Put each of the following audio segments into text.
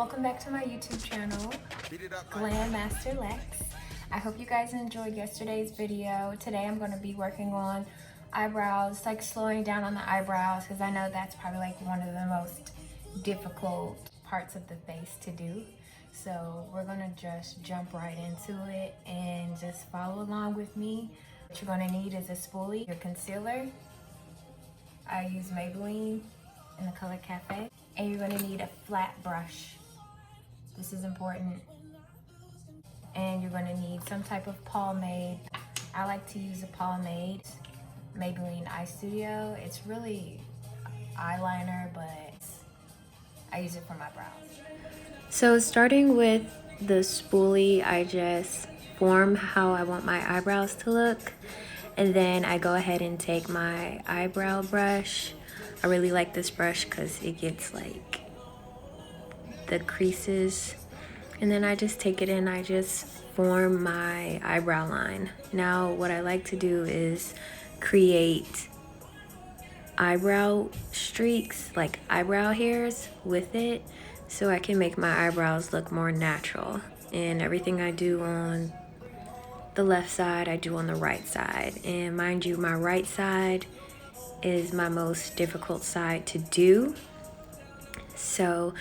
welcome back to my YouTube channel, Glam Master Lex. I hope you guys enjoyed yesterday's video. Today I'm going to be working on eyebrows, like slowing down on the eyebrows, because I know that's probably like one of the most difficult parts of the face to do. So we're going to just jump right into it and just follow along with me. What you're going to need is a spoolie, your concealer. I use Maybelline in the color Cafe. And you're going to need a flat brush. This is important. And you're going to need some type of pomade. I like to use a pomade, Maybeline Eye Studio. It's really eyeliner, but I use it for my brows. So starting with the spoolie, I just form how I want my eyebrows to look. And then I go ahead and take my eyebrow brush. I really like this brush because it gets like the creases. And then I just take it and I just form my eyebrow line. Now what I like to do is create eyebrow streaks, like eyebrow hairs with it, so I can make my eyebrows look more natural. And everything I do on the left side, I do on the right side. And mind you, my right side is my most difficult side to do. So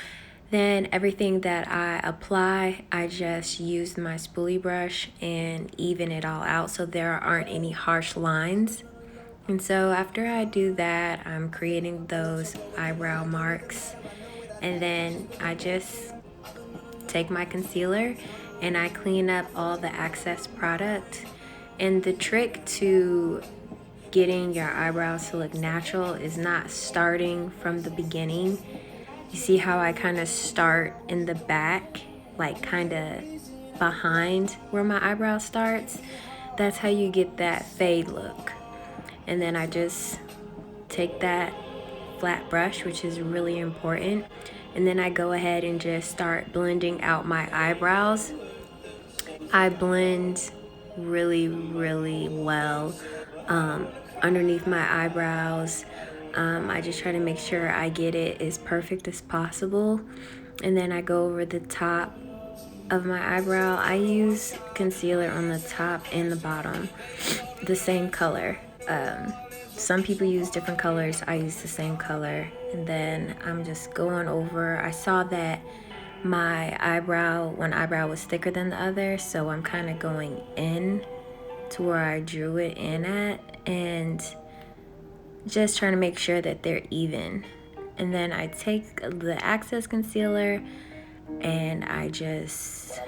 then everything that I apply, I just use my spoolie brush and even it all out so there aren't any harsh lines. And so after I do that, I'm creating those eyebrow marks. And then I just take my concealer and I clean up all the excess product. And the trick to getting your eyebrows to look natural is not starting from the beginning. You see how I kind of start in the back, like kind of behind where my eyebrow starts? That's how you get that fade look. And then I just take that flat brush, which is really important, and then I go ahead and just start blending out my eyebrows. I blend really well underneath my eyebrows. I just try to make sure I get it as perfect as possible. And then I go over the top of my eyebrow. I use concealer on the top and the bottom, the same color. Some people use different colors. I use the same color. And then I'm just going over. I saw that my one eyebrow was thicker than the other, so I'm kind of going in to where I drew it in at and just trying to make sure that they're even. And then I take the excess concealer and I just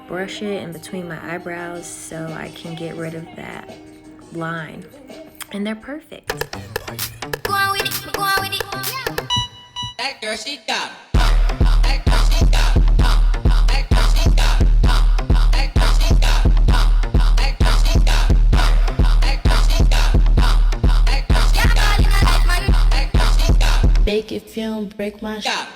brush it in between my eyebrows so I can get rid of that line. And they're perfect. Go on with it, go on with it. That girl, she got it. That girl, she got it. That girl, she got it. That girl, she got it. That girl, she got it. That girl, she got it. That girl, she got it. That girl, she got it. Make it feel, break my shot.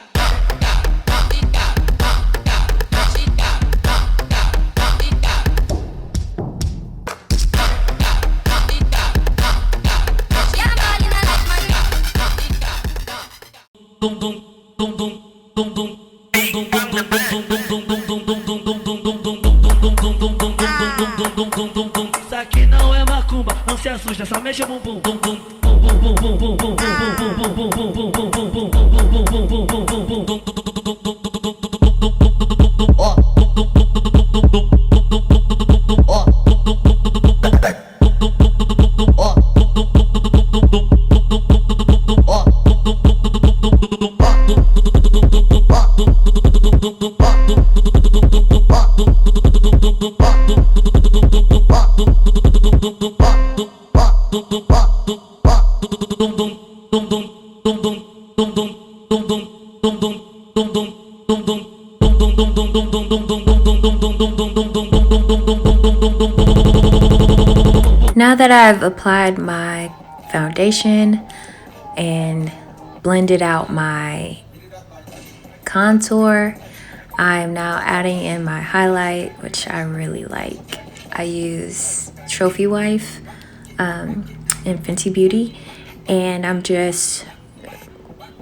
Isso aqui não é macumba, não se assusta, só mexe o bumbum. Now that I've applied my foundation and blended out my contour, I'm now adding in my highlight, which I really like. I use Trophy Wife in Fenty Beauty, and I'm just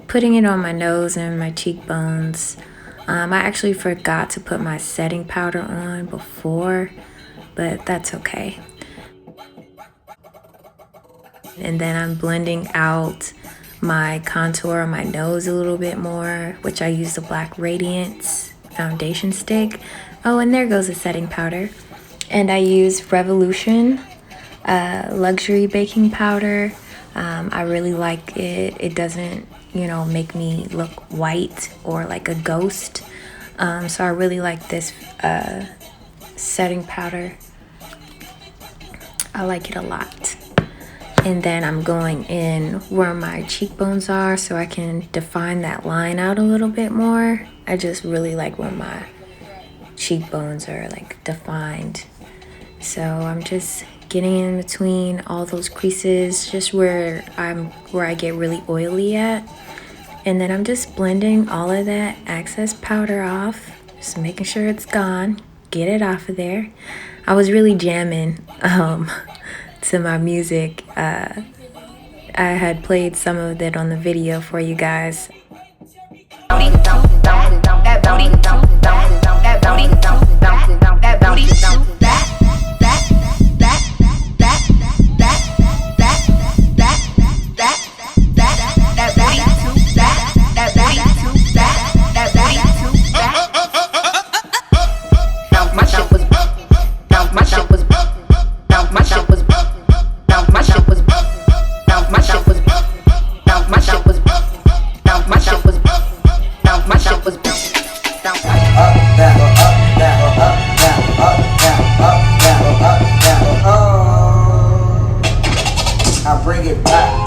putting it on my nose and my cheekbones. I actually forgot to put my setting powder on before, but that's okay. And then I'm blending out my contour on my nose a little bit more, which I use the Black Radiance foundation stick. Oh, and there goes the setting powder. And I use REVLON luxury baking powder. I really like it. It doesn't, you know, make me look white or like a ghost. So I really like this setting powder. I like it a lot. And then I'm going in where my cheekbones are so I can define that line out a little bit more. I just really like when my cheekbones are like defined. So I'm just getting in between all those creases, just where I get really oily at. And then I'm just blending all of that excess powder off, just making sure it's gone, get it off of there. I was really jamming to my music. I had played some of it on the video for you guys. I bring it back.